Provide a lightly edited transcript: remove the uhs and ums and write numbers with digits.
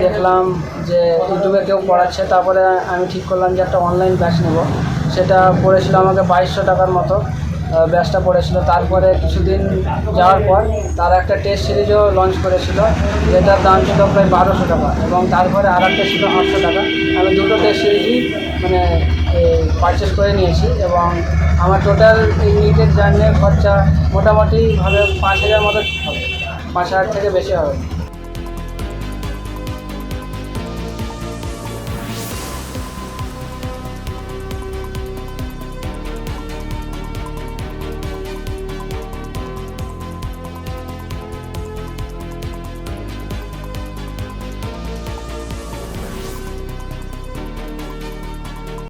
দেখলাম যে ইউটিউবে কেউ পড়াচ্ছে, তারপরে আমি ঠিক করলাম যে একটা অনলাইন ব্যাচ নেব। সেটা পড়েছিল আমাকে 2200 টাকার মতো ব্যাচটা পড়েছিল। তারপরে কিছুদিন যাওয়ার পর তারা একটা টেস্ট সিরিজও লঞ্চ করেছিল, যেটার দাম ছিল প্রায় 1200 টাকা, এবং তারপরে আর একটা ছিল 800 টাকা। আমি দুটো টেস্ট সিরিজই মানে পারচেস করে নিয়েছি, এবং আমার টোটাল এই নিটের জার্নির খরচা মোটামুটিভাবে 5000 মতো হবে, 5000 থেকে বেশি হবে।